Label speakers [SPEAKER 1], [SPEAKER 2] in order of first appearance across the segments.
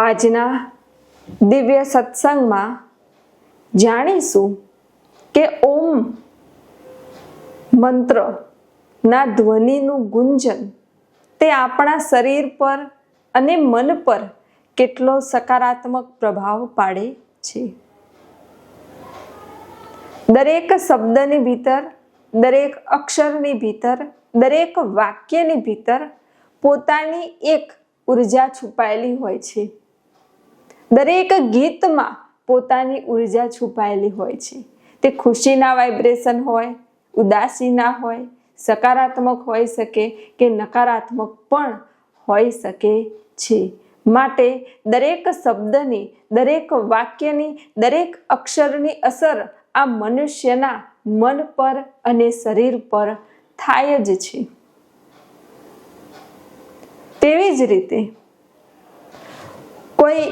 [SPEAKER 1] આજના દિવ્ય સત્સંગમાં જાણીશું કે ઓમ મંત્રના ધ્વનિનું ગુંજન તે આપણા શરીર પર અને મન પર કેટલો સકારાત્મક પ્રભાવ પાડે છે. દરેક શબ્દની ભીતર, દરેક અક્ષરની ભીતર, દરેક વાક્યની ભીતર પોતાની એક ઉર્જા છુપાયેલી હોય છે. દરેક ગીતમાં પોતાની ઉર્જા છુપાયેલી હોય છે. તે ખુશીના વાઇબ્રેશન હોય, ઉદાસીના હોય, સકારાત્મક હોઈ શકે કે નકારાત્મક પણ હોઈ શકે છે. માટે દરેક શબ્દની, દરેક વાક્યની, દરેક અક્ષરની અસર આ મનુષ્યના મન પર અને શરીર પર થાય જ છે. તેવી જ રીતે કોઈ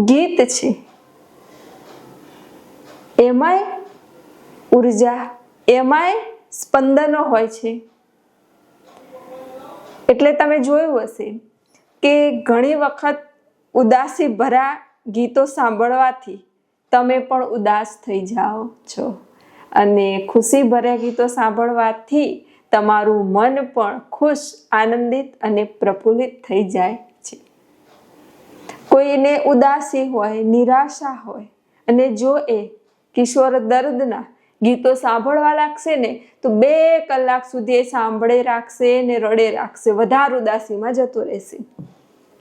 [SPEAKER 1] ગીત છે, એમાંય ઉર્જા, એમાંય સ્પંદનો હોય છે. એટલે તમે જોયું હશે કે ઘણી વખત ઉદાસી ભરા ગીતો સાંભળવાથી તમે પણ ઉદાસ થઈ જાઓ છો અને ખુશી ભર્યા ગીતો સાંભળવાથી તમારું મન પણ ખુશ, આનંદિત અને પ્રફુલ્લિત થઈ જાય છે. કોઈને ઉદાસી હોય, નિરાશા હોય અને જો એ કિશોર દર્દના ગીતો સાંભળવા લાગશે ને તો 2 કલાક સુધી એ સાંભળે રાખશે ને રડે રાખશે, વધારે ઉદાસીમાં જતો રહેશે.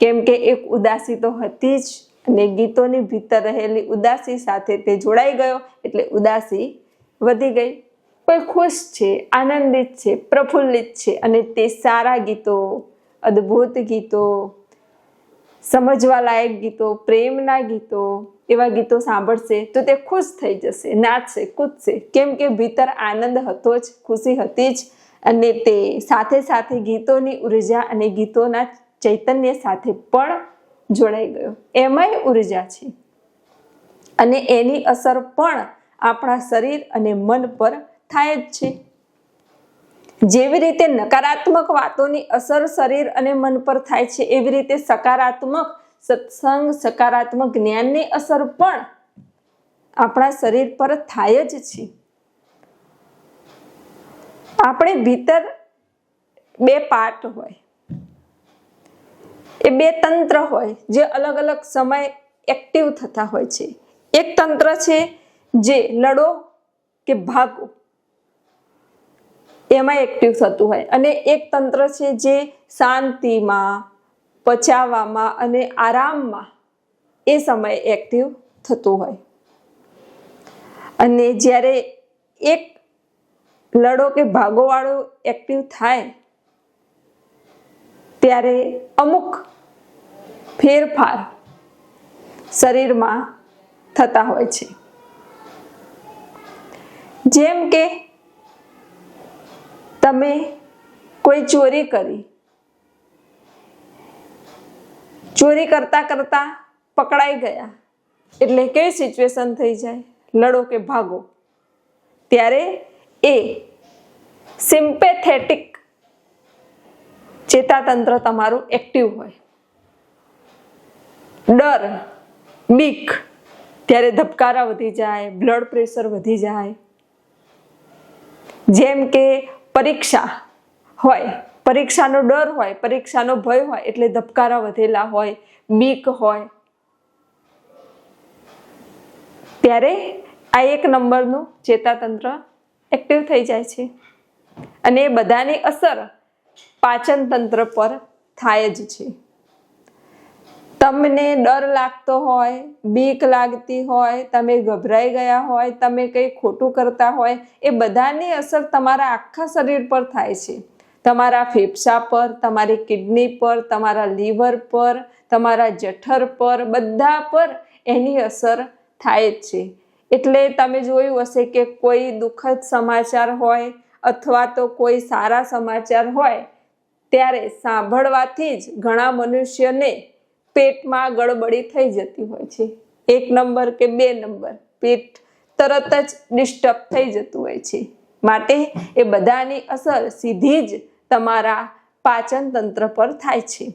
[SPEAKER 1] કેમ કે એક ઉદાસી તો હતી જ અને ગીતોની ભીતર રહેલી ઉદાસી સાથે તે જોડાઈ ગયો એટલે ઉદાસી વધી ગઈ. કોઈ ખુશ છે, આનંદિત છે, પ્રફુલ્લિત છે અને તે સારા ગીતો, અદ્ભુત ગીતો, સમજવા લાયક ગીતો, પ્રેમના ગીતો, એવા ગીતો સાંભળશે તો તે ખુશ થઈ જશે, નાચશે, કૂદશે. કેમ કે ભીતર આનંદ હતો જ, ખુશી હતી જ અને તે સાથે સાથે ગીતોની ઉર્જા અને ગીતોના ચૈતન્ય સાથે પણ જોડાઈ ગયો. એમાંય ઉર્જા છે અને એની અસર પણ આપણા શરીર અને મન પર થાય જ છે. જેવી રીતે નકારાત્મક વાતોની અસર શરીર અને મન પર થાય છે, એવી રીતે સકારાત્મક સત્સંગ, સકારાત્મક જ્ઞાનની અસર પણ આપણા શરીર પર થાય જ છે. આપણે ભીતર 2 પાર્ટ હોય, એ 2 તંત્ર હોય જે અલગ અલગ સમય એક્ટિવ થતા હોય છે. એક તંત્ર છે જે લડો કે ભાગો એમાં એક્ટિવ થતું હોય અને એક તંત્ર છે જે શાંતિમાં, પચાવવામાં અને આરામમાં એ સમયે એક્ટિવ થતું હોય. અને જ્યારે એક લડો કે ભાગો વાળો એક્ટિવ થાય ત્યારે અમુક ફેરફાર શરીરમાં થતા હોય છે. જેમ કે તમે કોઈ ચોરી કરી, ચોરી કરતા કરતા પકડાઈ ગયા એટલે કેવી સિચ્યુએશન થઈ જાય? લડો કે ભાગો. ત્યારે એ સિમ્પેથેટિક ચેતાતંત્ર તમારું એક્ટિવ હોય. ડર, બીક, ત્યારે ધબકારા વધી જાય, બ્લડ પ્રેશર વધી જાય. જેમ કે પરીક્ષા હોય, પરીક્ષાનો ડર હોય, પરીક્ષાનો ભય હોય એટલે ધબકારા વધેલા હોય, બીક હોય. ત્યારે આ 1 નંબરનું ચેતાતંત્ર એક્ટિવ થઈ જાય છે અને એ બધાની અસર પાચન તંત્ર પર થાય જ છે. તમને ડર લાગતો હોય, બીક લાગતી હોય, તમે ગભરાઈ ગયા હોય, તમે કંઈ ખોટું કરતા હોય, એ બધાની અસર તમારા આખા શરીર પર થાય છે. તમારા ફેફસા પર, તમારી કિડની પર, તમારા લીવર પર, તમારા જઠર પર, બધા પર એની અસર થાય જ છે. એટલે તમે જોયું હશે કે કોઈ દુઃખદ સમાચાર હોય અથવા તો કોઈ સારા સમાચાર હોય ત્યારે સાંભળવાથી જ ઘણા મનુષ્યને પેટમાં ગડબડી થઈ જતી હોય છે. 1 નંબર કે 2 નંબર પેટ તરત જ ડિસ્ટર્બ થઈ જતું હોય છે. માટે એ બધાની અસર સીધી જ તમારા પાચન તંત્ર પર થાય છે.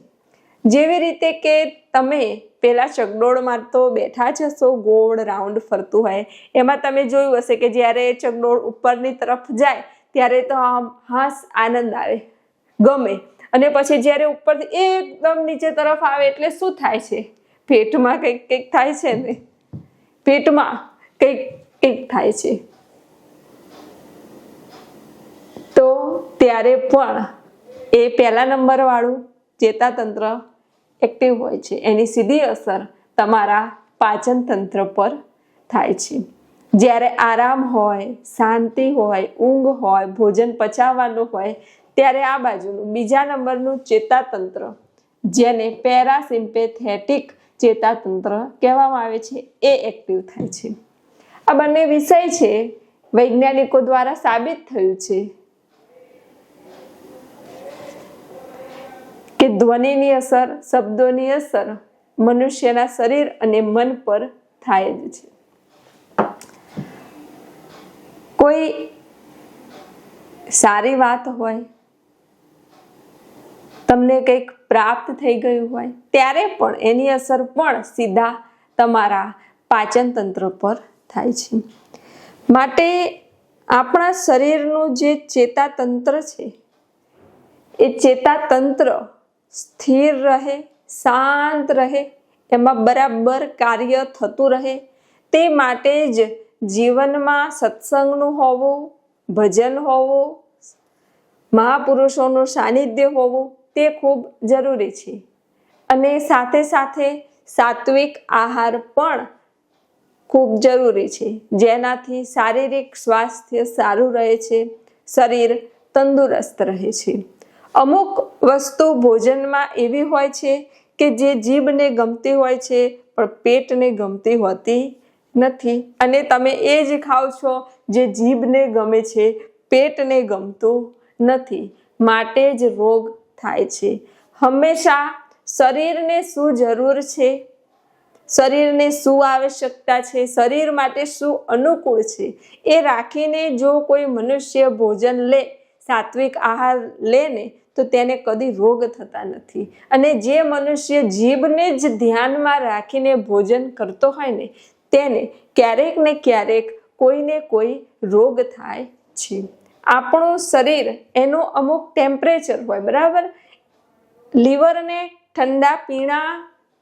[SPEAKER 1] જેવી રીતે કે તમે પેલા ચકડોળમાં તો બેઠા જ હશો, ગોળ રાઉન્ડ ફરતું હોય, એમાં તમે જોયું હશે કે જ્યારે ચકડોળ ઉપરની તરફ જાય ત્યારે તો આમ હાસ આનંદ આવે, ગમે, અને પછી જ્યારે ઉપરથી એકદમ નીચે તરફ આવે એટલે શું થાય છે? પેટમાં કંઈક થાય છે ને, પેટમાં કંઈક થાય છે. તો ત્યારે પણ એ પહેલા નંબર વાળું ચેતાતંત્ર એક્ટિવ હોય છે. એની સીધી અસર તમારા પાચન તંત્ર પર થાય છે. જ્યારે આરામ હોય, શાંતિ હોય, ઊંઘ હોય, ભોજન પચાવવાનું હોય, ત્યારે આ બાજુનું બીજા નંબરનું ચેતાતંત્ર, જેને પેરાસિમ્પેથેટિક ચેતાતંત્ર કહેવામાં આવે છે, એ એક્ટિવ થાય છે. આ બંને વિષય છે, વૈજ્ઞાનિકો દ્વારા સાબિત થયું છે કે ધ્વનિની અસર, શબ્દોની અસર મનુષ્યના શરીર અને મન પર થાય જ છે. કોઈ સારી વાત હોય, તમને કંઈક પ્રાપ્ત થઈ ગયું હોય, ત્યારે પણ એની અસર પણ સીધા તમારા પાચન તંત્ર પર થાય છે. માટે આપણા શરીરનું જે ચેતાતંત્ર છે, એ ચેતાતંત્ર સ્થિર રહે, શાંત રહે, એમાં બરાબર કાર્ય થતું રહે, તે માટે જ જીવનમાં સત્સંગનું હોવું, ભજન હોવું, મહાપુરુષોનું સાનિધ્ય હોવું તે ખૂબ જરૂરી છે. અને સાથે સાથે સાત્વિક આહાર પણ ખૂબ જરૂરી છે, જેનાથી શારીરિક સ્વાસ્થ્ય સારું રહે છે, શરીર તંદુરસ્ત રહે છે. અમુક વસ્તુ ભોજનમાં એવી હોય છે કે જે જીભને ગમતી હોય છે પણ પેટને ગમતી હોતી નથી, અને તમે એ જ ખાઓ છો જે જીભને ગમે છે, પેટને ગમતું નથી, માટે જ રોગ થાય છે. હંમેશા શરીરને શું જરૂર છે, શરીરને શું આવશ્યકતા છે, શરીર માટે શું અનુકૂળ છે, એ રાખીને જો કોઈ મનુષ્ય ભોજન લે, સાત્વિક આહાર લે ને, તો તેને કદી રોગ થતા નથી. અને જે મનુષ્ય જીભને જ ધ્યાનમાં રાખીને ભોજન કરતો હોય ને, તેને ક્યારેક ને ક્યારેક કોઈને કોઈ રોગ થાય છે. આપણું શરીર એનું અમુક ટેમ્પરેચર હોય, બરાબર? લીવરને ઠંડા પીણા,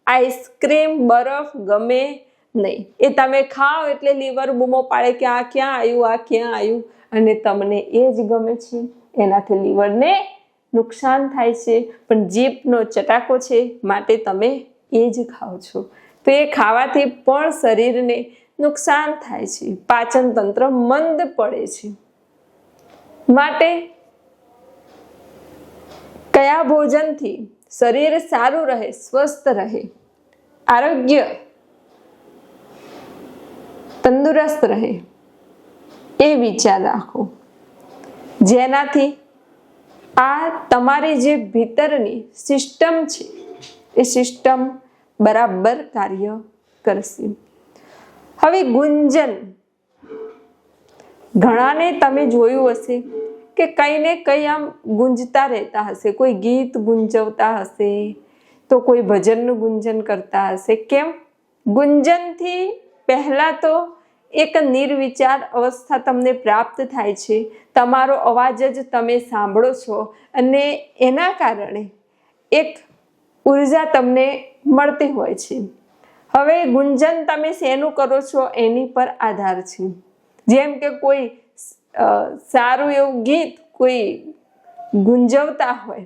[SPEAKER 1] આઈસ્ક્રીમ, બરફ ગમે નહીં. એ તમે ખાઓ એટલે લીવર બૂમો પાડે કે આ ક્યાં આવ્યું, આ ક્યાં આવ્યું, અને તમને એ જ ગમે છે. એનાથી લીવરને નુકસાન થાય છે, પણ જીભનો ચટાકો છે, માટે તમે એ જ ખાઓ છો. તો એ ખાવાથી પણ શરીરને નુકસાન થાય છે, પાચન તંત્ર મંદ પડે છે. માટે કયા ભોજનથી શરીર સારું રહે, સ્વસ્થ રહે, આરોગ્ય તંદુરસ્ત રહે, એ વિચાર રાખો, જેનાથી આ તમારી જે ભીતરની સિસ્ટમ છે, એ સિસ્ટમ બરાબર કાર્ય કરશે. હવે ગુંજન, ઘણાને તમે જોયું હશે કે કંઈ ને કંઈ આમ ગુંજતા રહેતા હશે. કોઈ ગીત ગુંજવતા હશે, તો કોઈ ભજનનું ગુંજન કરતા હશે. કેમ? ગુંજનથી પહેલા તો એક નિર્વિચાર અવસ્થા તમને પ્રાપ્ત થાય છે. તમારો અવાજ જ તમે સાંભળો છો, અને એના કારણે એક ઉર્જા તમને મળતી હોય છે. હવે ગુંજન તમે શેનું કરો છો એની પર આધાર છે. જેમ કે કોઈ સારું એવું ગીત કોઈ ગુંજવતા હોય,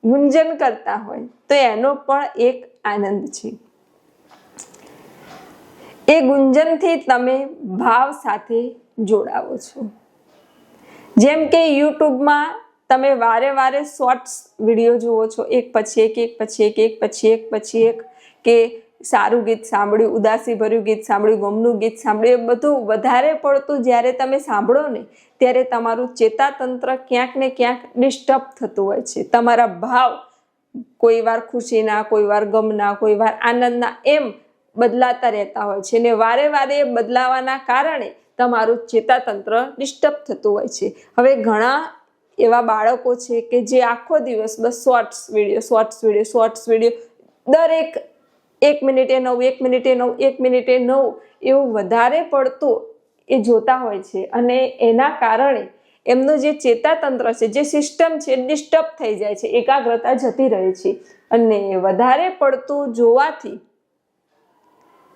[SPEAKER 1] ગુંજન કરતા હોય, તો એનો પણ એક આનંદ છે. એ ગુંજનથી તમે ભાવ સાથે જોડાવો છો. જેમ કે યુટ્યુબમાં તમે વારે વારે શોર્ટ્સ વિડીયો જુઓ છો, એક પછી એક, એક પછી એક, એક પછી એક પછી એક, કે સારું ગીત સાંભળ્યું, ઉદાસી ભર્યું ગીત સાંભળ્યું, ગમનું ગીત સાંભળ્યું, એ બધું વધારે પડતું જ્યારે તમે સાંભળો ને, ત્યારે તમારું ચેતાતંત્ર ક્યાંક ને ક્યાંક ડિસ્ટર્બ થતું હોય છે. તમારા ભાવ કોઈ વાર ખુશીના, કોઈ વાર ગમના, કોઈ વાર આનંદના, એમ બદલાતા રહેતા હોય છે. ને વારે વારે બદલાવાના કારણે તમારું ચેતાતંત્ર ડિસ્ટર્બ થતું હોય છે. હવે ઘણા એવા બાળકો છે કે જે આખો દિવસ બસ શોર્ટ્સ વિડીયો દરેક 1 મિનિટે 9, 1 મિનિટે 9, 1 મિનિટે 9 એવું વધારે પડતું એ જોતા હોય છે. અને એના કારણે એમનું જે ચેતાતંત્ર છે, જે સિસ્ટમ છે, ડિસ્ટર્બ થઈ જાય છે, એકાગ્રતા જતી રહે છે. અને વધારે પડતું જોવાથી,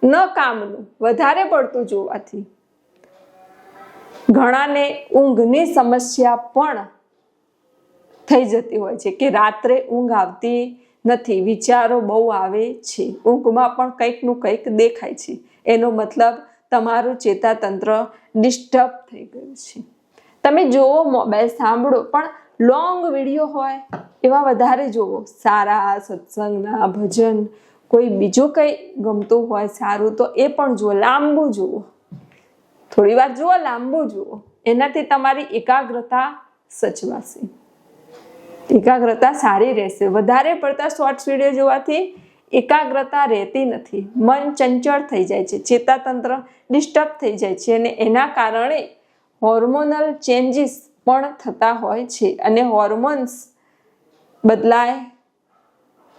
[SPEAKER 1] ન કામનું વધારે પડતું જોવાથી ઘણાને ઊંઘની સમસ્યા પણ થઈ જતી હોય છે કે રાત્રે ઊંઘ આવતી નથી, વિચારો બહુ આવે છે, ઊંઘમાં પણ કંઈકનું કંઈક દેખાય છે. એનો મતલબ તમારું ચેતાતંત્ર ડિસ્ટર્બ થઈ ગયું છે. તમે જોવો, મોબાઈલ સાંભળો, પણ લોંગ વિડીયો હોય એવા વધારે જોવો. સારા સત્સંગના, ભજન, કોઈ બીજું કંઈ ગમતું હોય સારું તો એ પણ જુઓ, લાંબુ જુઓ, થોડી વાર જુઓ, લાંબુ જુઓ. એનાથી તમારી એકાગ્રતા સચવાશે, એકાગ્રતા સારી રહેશે. વધારે પડતા શોર્ટ્સ વિડીયો જોવાથી એકાગ્રતા રહેતી નથી, મન ચંચળ થઈ જાય છે, ચેતાતંત્ર ડિસ્ટર્બ થઈ જાય છે અને એના કારણે હોર્મોનલ ચેન્જીસ પણ થતા હોય છે. અને હોર્મોન્સ બદલાય,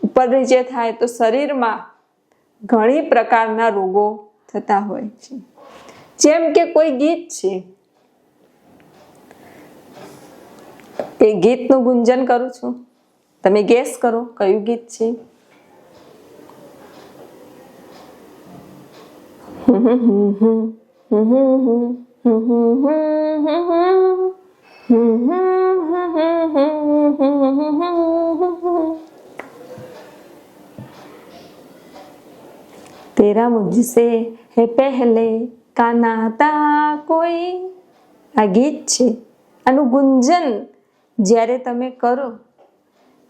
[SPEAKER 1] ઉપર નીચે થાય તો શરીરમાં ઘણી પ્રકારના રોગો થતા હોય છે. જેમ કે કોઈ ગીત છે, એ ગીતનું ગુંજન કરું છું, તમે ગેસ કરો કયું ગીત છે. तेरा मुझसे है पहले का नाता कोई, આ ગીત છે. આનું ગુંજન જ્યારે તમે કરો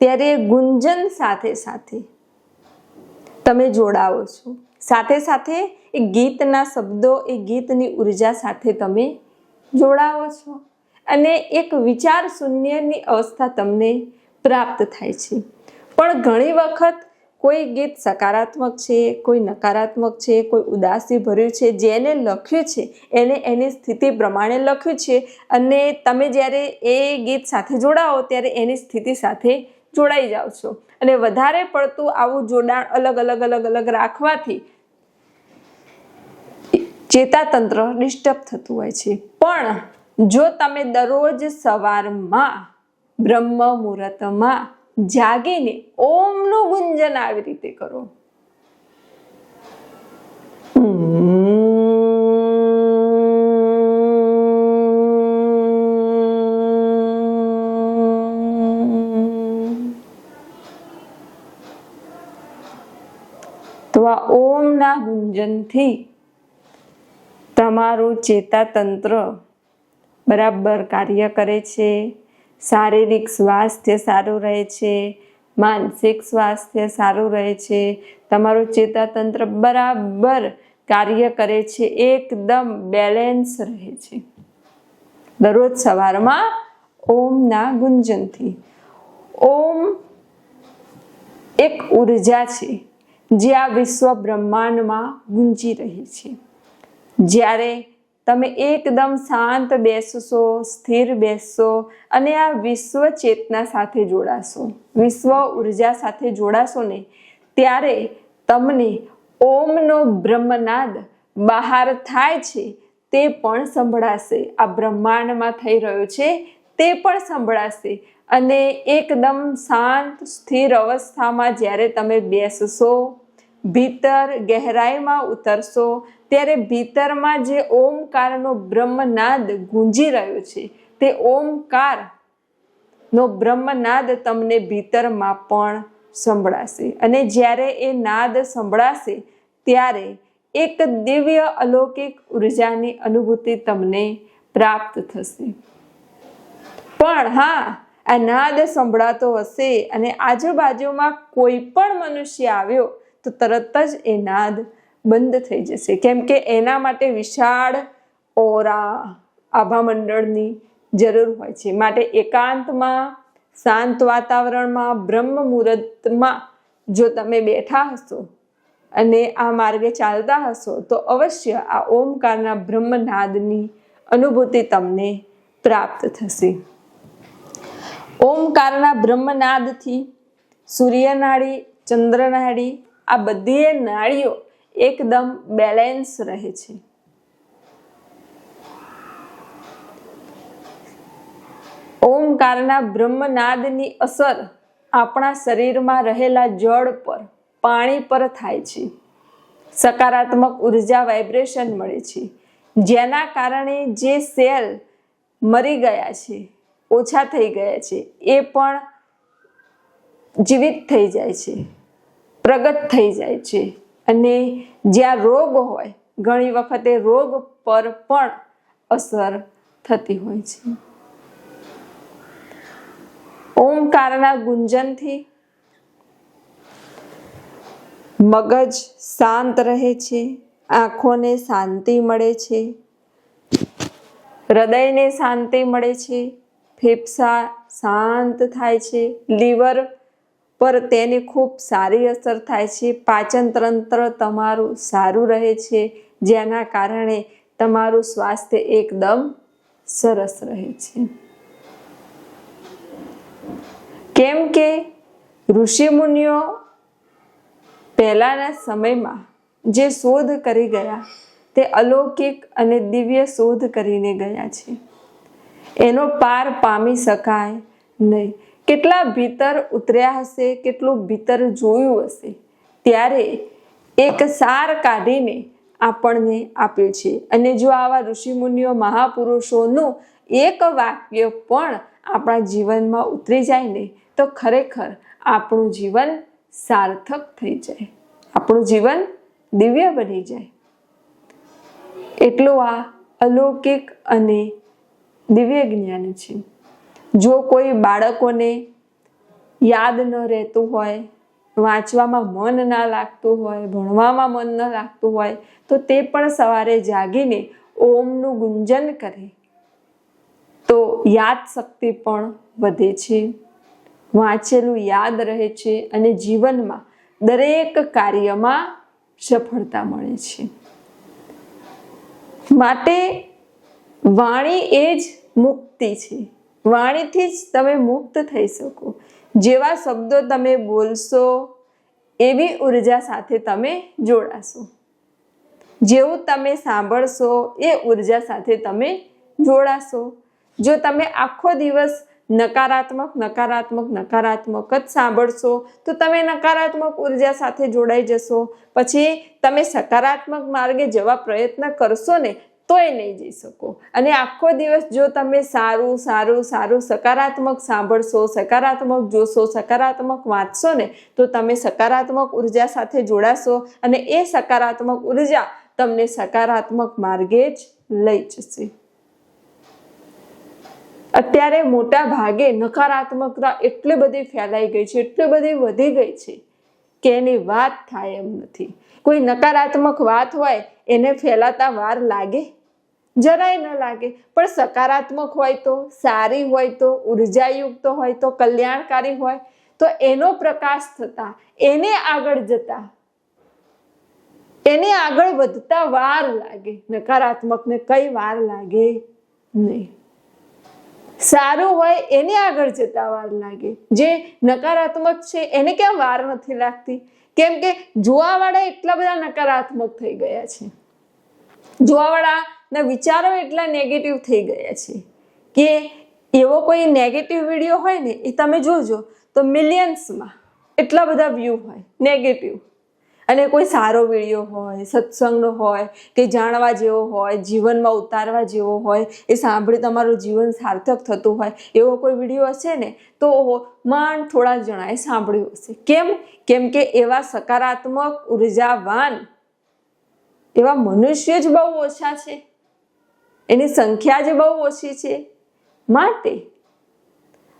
[SPEAKER 1] ત્યારે ગુંજન સાથે સાથે તમે જોડાવો છો, સાથે સાથે એ ગીતના શબ્દો, એ ગીતની ઉર્જા સાથે તમે જોડાવો છો અને એક વિચાર શૂન્યની અવસ્થા તમને પ્રાપ્ત થાય છે. પણ ઘણી વખત કોઈ ગીત સકારાત્મક છે, કોઈ નકારાત્મક છે, કોઈ ઉદાસી ભર્યું છે, જેને લખ્યું છે એને એની સ્થિતિ પ્રમાણે લખ્યું છે અને તમે જ્યારે એ ગીત સાથે જોડાઓ ત્યારે એની સ્થિતિ સાથે જોડાઈ જાઓ છો. અને વધારે પડતું આવું જોડાણ અલગ અલગ રાખવાથી ચેતાતંત્ર ડિસ્ટર્બ થતું હોય છે. પણ જો તમે દરરોજ સવારમાં બ્રહ્મ મુહૂર્તમાં જાગીને ઓમનું ગુંજન આવી રીતે કરો, તો આ ઓમના ગુંજનથી તમારું ચેતાતંત્ર બરાબર કાર્ય કરે છે, શારીરિક સ્વાસ્થ્ય સારું રહે છે, માનસિક સ્વાસ્થ્ય સારું રહે છે, તમારું ચેતાતંત્ર બરાબર કાર્ય કરે છે, એકદમ બેલેન્સ રહે છે. દરરોજ સવારમાં ઓમના ગુંજનથી. ઓમ એક ઉર્જા છે જે આ વિશ્વ બ્રહ્માંડમાં ગુંજી રહી છે. જ્યારે તમે એકદમ શાંત બેસશો, સ્થિર બેસશો અને આ વિશ્વ ચેતના સાથે જોડાશો, વિશ્વ ઉર્જા સાથે જોડાશો ને, ત્યારે તમને ઓમનો બ્રહ્મનાદ બહાર થાય છે તે પણ સંભળાશે, આ બ્રહ્માંડમાં થઈ રહ્યો છે તે પણ સંભળાશે. અને એકદમ શાંત સ્થિર અવસ્થામાં જ્યારે તમે બેસશો, ભીતર ગહેરાઈમાં ઉતરશો, ત્યારે ભીતરમાં જે ઓમકારનો બ્રહ્મનાદ ગુંજી રહ્યો છે તે ઓમકારનો બ્રહ્મનાદ તમને ભીતરમાં પણ સંભળાશે. અને જ્યારે એ નાદ સંભળાશે ત્યારે એક દિવ્ય અલૌકિક ઉર્જાની અનુભૂતિ તમને પ્રાપ્ત થશે. પણ હા, આ નાદ સંભળાતો હશે અને આજુબાજુમાં કોઈ પણ મનુષ્ય આવ્યો તો તરત જ એ નાદ બંધ થઈ જશે, કેમ કે એના માટે વિશાળ ઓરા, આભા મંડળની જરૂર હોય છે. માટે એકાંતમાં, શાંત વાતાવરણમાં, બ્રહ્મ મુહૂર્તમાં જો તમે બેઠા હશો અને આ માર્ગે ચાલતા હશો તો અવશ્ય આ ઓમકારના બ્રહ્મનાદની અનુભૂતિ તમને પ્રાપ્ત થશે. ઓમકારના બ્રહ્મનાદથી સૂર્યનાડી, ચંદ્રનાડી, આ બધી નાડીઓ એકદમ બેલેન્સ રહે છે. ઓમકારના બ્રહ્મનાદની અસર આપણા શરીરમાં રહેલા જળ પર, પાણી પર થાય છે. સકારાત્મક ઉર્જા વાઇબ્રેશન મળે છે, જેના કારણે જે સેલ મરી ગયા છે, ઓછા થઈ ગયા છે, એ પણ જીવિત થઈ જાય છે, પ્રગટ થઈ જાય છે. અને જ્યાં રોગ હોય, ઘણી વખતે રોગ પર પણ અસર થતી હોય છે. ઓમકારના ગુંજનથી મગજ શાંત રહે છે, આંખોને શાંતિ મળે છે, હૃદયને શાંતિ મળે છે, ફેફસા શાંત થાય છે, લીવર પર તેની ખૂબ સારી અસર થાય છે, પાચન તંત્ર તમારું સારું રહે છે, જેના કારણે તમારું સ્વાસ્થ્ય એકદમ સરસ રહે છે. કેમ કે ઋષિ મુનિઓ પહેલાના સમયમાં જે શોધ કરી ગયા તે અલૌકિક અને દિવ્ય શોધ કરીને ગયા છે. એનો પાર પામી શકાય નહીં. કેટલા ભીતર ઉતર્યા હશે, કેટલું ભીતર જોયું હશે, ત્યારે એક સાર કાઢીને આપણને આપ્યું છે. અને જો આવા ઋષિમુનિઓ મહાપુરુષોનું એક વાક્ય પણ આપણા જીવનમાં ઉતરી જાય ને, તો ખરેખર આપણું જીવન સાર્થક થઈ જાય, આપણું જીવન દિવ્ય બની જાય. એટલું આ અલૌકિક અને દિવ્ય જ્ઞાન છે. જો કોઈ બાળકોને યાદ ન રહેતું હોય, વાંચવામાં મન ના લાગતું હોય, ભણવામાં મન ન લાગતું હોય, તો તે પણ સવારે જાગીને ઓમનું ગુંજન કરે તો યાદ શક્તિ પણ વધે છે, વાંચેલું યાદ રહે છે અને જીવનમાં દરેક કાર્યમાં સફળતા મળે છે. માટે વાણી એ જ મુક્તિ છે. વાણીથી જ તમે મુક્ત થઈ શકો. જેવા શબ્દો તમે બોલશો એવી ઉર્જા સાથે તમે જોડાશો. જેવું તમે સાંભળશો એ ઉર્જા સાથે તમે જોડાશો. જો તમે આખો દિવસ નકારાત્મક જ સાંભળશો તો તમે નકારાત્મક ઉર્જા સાથે જોડાઈ જશો. પછી તમે સકારાત્મક માર્ગે જવા પ્રયત્ન કરશો ને તોય નહીં જઈ શકો. અને આખો દિવસ જો તમે સારું સકારાત્મક સાંભળશો, સકારાત્મક જોશો, સકારાત્મક વાંચશો ને તો તમે સકારાત્મક ઉર્જા સાથે જોડાશો અને એ સકારાત્મક ઉર્જા તમને સકારાત્મક માર્ગે જ લઈ જશે. અત્યારે મોટા ભાગે નકારાત્મકતા એટલી બધી ફેલાઈ ગઈ છે, એટલી બધી વધી ગઈ છે કે એની વાત થાય એમ નથી. કોઈ નકારાત્મક વાત હોય એને ફેલાતા વાર લાગે? જરાય ન લાગે. પણ સકારાત્મક હોય તો, સારી હોય તો, ઉર્જાયુક્ત હોય તો, કલ્યાણકારી હોય તો એનો પ્રકાશ થતા, એને આગળ જતા, એને આગળ વધતા વાર લાગે. નકારાત્મકને કઈ વાર લાગે નહીં. સારું હોય એને આગળ જતા વાર લાગે. જે નકારાત્મક છે એને કેમ વાર નથી લાગતી? કેમ કે જોવાવાળા એટલા બધા નકારાત્મક થઈ ગયા છે, જોવાવાળાના વિચારો એટલા નેગેટિવ થઈ ગયા છે કે એવો કોઈ નેગેટિવ વિડીયો હોય ને એ તમે જોજો તો મિલિયન્સમાં એટલા બધા વ્યૂ હોય નેગેટિવ. અને કોઈ સારો વિડીયો હોય, સત્સંગનો હોય, કે જાણવા જેવો હોય, જીવનમાં ઉતારવા જેવો હોય, એ સાંભળી તમારું જીવન સાર્થક થતું હોય એવો કોઈ વિડીયો હશે ને તો માંડ થોડા જણાએ સાંભળ્યું હશે. કેમ કે એવા સકારાત્મક ઉર્જાવાન એવા મનુષ્ય જ બહુ ઓછા છે, એની સંખ્યા જ બહુ ઓછી છે. માટે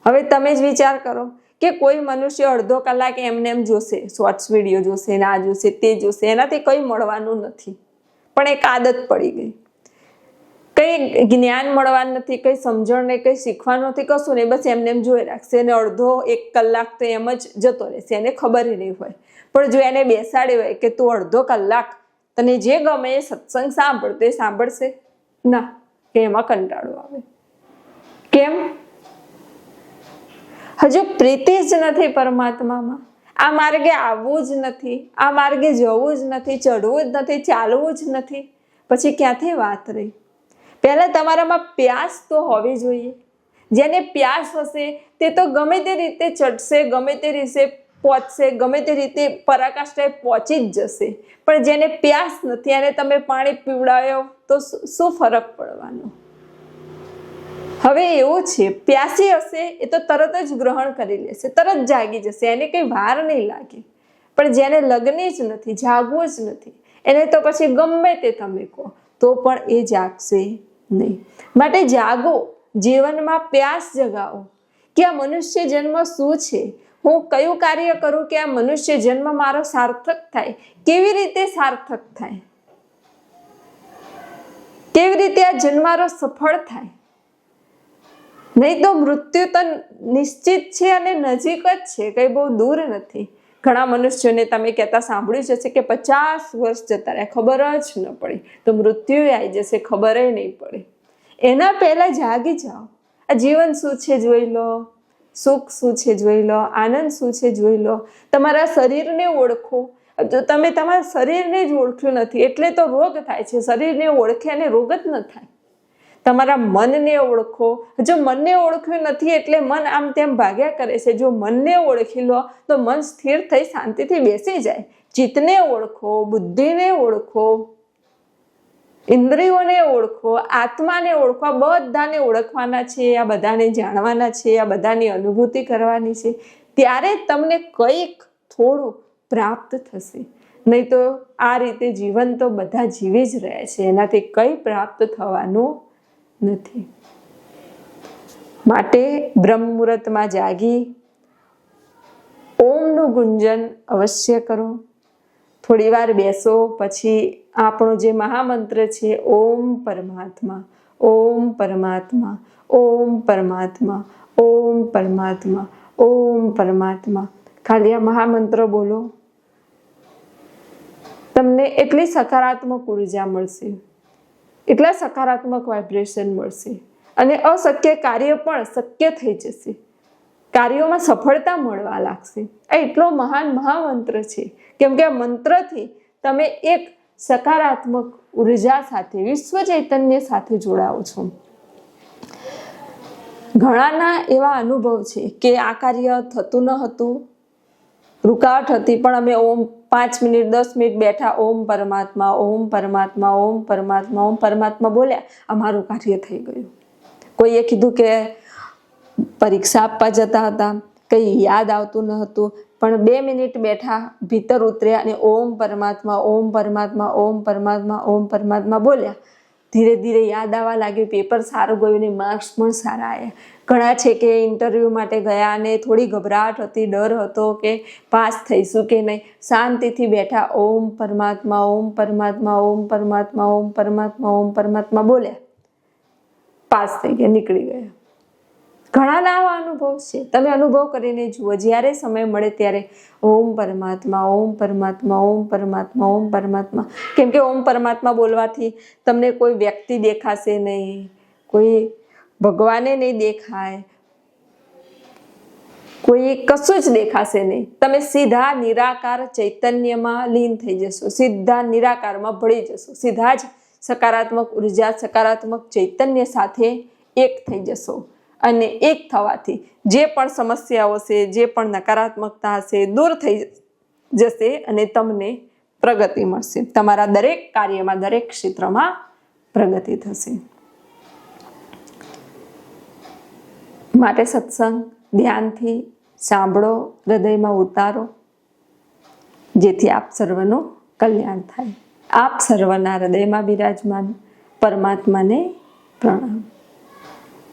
[SPEAKER 1] હવે તમે જ વિચાર કરો કે કોઈ મનુષ્ય અડધો કલાક એમને એમ જોશે, શોર્ટ્સ વિડીયો જોશે, ના જોશે, તે જોશે, એનાથી કંઈ મળવાનું નથી. પણ એક આદત પડી ગઈ, કંઈ જ્ઞાન મળવાનું નથી, કંઈ સમજણ નહીં, કંઈ શીખવાનું નથી, કશું નહીં, બસ એમને એમ જોઈ રાખશે અને અડધો 1 કલાક તો એમ જ જતો રહેશે, એને ખબર નહીં હોય. પણ જો એને બેસાડી હોય કે તું અડધો કલાક તને જે ગમે એ સત્સંગ સાંભળ, તો એ સાંભળશે ના, કે એમાં કંટાળો આવે. કેમ? હજુ પ્રીતિ જ નથી પરમાત્મામાં, આ માર્ગે આવવું જ નથી, આ માર્ગે જવું જ નથી, ચડવું જ નથી, ચાલવું જ નથી, પછી ક્યાંથી વાત રહી? પહેલા તમારામાં પ્યાસ તો હોવી જોઈએ. જેને પ્યાસ હશે તે તો ગમે તે રીતે ચડશે, ગમે તે રીતે પહોંચશે, ગમે તે રીતે પરાકાષ્ઠાએ પહોંચી જ જશે. પણ જેને પ્યાસ નથી અને તમે પાણી પીવડાવ્યો તો શું ફરક પડવાનો? હવે એવું છે, પ્યાસી હશે એ તો તરત જ ગ્રહણ કરી લેશે, તરત જાગી જશે, એને કંઈ વાર નહીં લાગે. પણ જેને લગ્ન જ નથી, જાગવું જ નથી, એને તો પછી ગમે તે તમે કહો તો પણ એ જાગશે નહીં. માટે જાગો, જીવનમાં પ્યાસ જગાવો કે આ મનુષ્ય જન્મ શું છે, હું કયું કાર્ય કરું કે આ મનુષ્ય જન્મ મારો સાર્થક થાય, કેવી રીતે સાર્થક થાય, કેવી રીતે આ જન્મ મારો સફળ થાય. નહીં તો મૃત્યુ તો નિશ્ચિત છે અને નજીક જ છે, કંઈ બહુ દૂર નથી. ઘણા મનુષ્યોને તમે કહેતા સાંભળ્યું જ હશે કે 50 વર્ષ જતા રહ્યા, ખબર જ ન પડી, તો મૃત્યુ આવી જશે, ખબર નહીં પડે. એના પહેલા જાગી જાઓ. આ જીવન શું છે જોઈ લો, સુખ શું છે જોઈ લો, આનંદ શું છે જોઈ લો. તમારા શરીરને ઓળખો. જો તમે તમારા શરીરને જ ઓળખ્યું નથી એટલે તો રોગ થાય છે. શરીરને ઓળખે અને રોગ જ ન થાય. તમારા મનને ઓળખો. જો મનને ઓળખ્યું નથી એટલે મન આમ તેમ ભાગ્યા કરે છે. જો મનને ઓળખી લો તો મન સ્થિર થઈ શાંતિથી બેસી જાય. ચિત્તને ઓળખો, બુદ્ધિને ઓળખો, ઇન્દ્રિયોને ઓળખો, આત્માને ઓળખો. આ બધાને ઓળખવાના છે, આ બધાને જાણવાના છે, આ બધાની અનુભૂતિ કરવાની છે. ત્યારે તમને કંઈક થોડું પ્રાપ્ત થશે. નહીં તો આ રીતે જીવન તો બધા જીવી જ રહ્યા છે, એનાથી કંઈ પ્રાપ્ત થવાનું નથી. માટે બ્રહ્મ મુહૂર્તમાં જાગી ઓમનું ગુંજન અવશ્ય કરો. થોડી વાર બેસો, પછી આપણો જે મહામંત્ર છે ઓમ પરમાત્મા, ઓમ પરમાત્મા, ઓમ પરમાત્મા, ઓમ પરમાત્મા, ઓમ પરમાત્મા, ખાલી આ મહામંત્ર બોલો. તમને એટલી સકારાત્મક ઉર્જા મળશે, એટલા સકારાત્મક વાઇબ્રેશન મળશે અને અશક્ય કાર્ય પણ શક્ય થઈ જશે. કાર્યોમાં સફળતા મળવા લાગશે. આ એટલો મહાન મહામંત્ર છે, કેમ કે આ મંત્રથી તમે એક સકારાત્મક ઉર્જા સાથે, વિશ્વ ચૈતન્ય સાથે જોડાઓ છો. ઘણાના એવા અનુભવ છે કે આ કાર્ય થતું ન હતું, રૂકાવટ હતી, પણ અમે ઓમ 5 મિનિટ 10 મિનિટ બેઠા, ઓમ પરમાત્મા, ઓમ પરમાત્મા, ઓમ પરમાત્મા, ઓમ પરમાત્મા બોલ્યા, અમારું કાર્ય થઈ ગયું. કોઈએ કીધું કે પરીક્ષા આપવા જતા હતા, કંઈ યાદ આવતું ન હતું, પણ 2 મિનિટ બેઠા, ભીતર ઉતર્યા અને ઓમ પરમાત્મા, ઓમ પરમાત્મા, ઓમ પરમાત્મા, ઓમ પરમાત્મા બોલ્યા. ધીરે ધીરે યાદ આવવા લાગ્યું. પેપર સારું ગયું ને માર્ક્સ પણ સારા આવ્યા. ઘણા છે કે ઇન્ટરવ્યૂ માટે ગયા અને થોડી ગભરાટ હતી, ડર હતો કે પાસ થઈશું કે નહીં. શાંતિથી બેઠા, ઓમ પરમાત્મા, ઓમ પરમાત્મા, ઓમ પરમાત્મા, ઓમ પરમાત્મા, ઓમ પરમાત્મા બોલ્યા, પાસ થઈ ગયા, નીકળી ગયા. ઘણાના આવા અનુભવ છે. તમે અનુભવ કરીને જુઓ. જ્યારે સમય મળે ત્યારે ઓમ પરમાત્મા, ઓમ પરમાત્મા, ઓમ પરમાત્મા, ઓમ પરમાત્મા. કેમ કે ઓમ પરમાત્મા બોલવાથી તમને કોઈ વ્યક્તિ દેખાશે નહીં, કોઈ ભગવાને નહીં દેખાય, કોઈ કશું જ દેખાશે નહીં. તમે સીધા નિરાકાર ચૈતન્યમાં લીન થઈ જશો, સીધા નિરાકારમાં ભળી જશો, સીધા જ સકારાત્મક ઉર્જા, સકારાત્મક ચૈતન્ય સાથે એક થઈ જશો. અને એક થવાથી જે પણ સમસ્યાઓ છે, જે પણ નકારાત્મકતા હશે, દૂર થઈ જશે અને તમને પ્રગતિ મળશે. તમારા દરેક કાર્યમાં, દરેક ક્ષેત્રમાં પ્રગતિ થશે. માટે સત્સંગ ધ્યાનથી સાંભળો, હૃદયમાં ઉતારો, જેથી આપ સર્વનું કલ્યાણ થાય. આપ સર્વના હૃદયમાં બિરાજમાન પરમાત્માને પ્રણામ.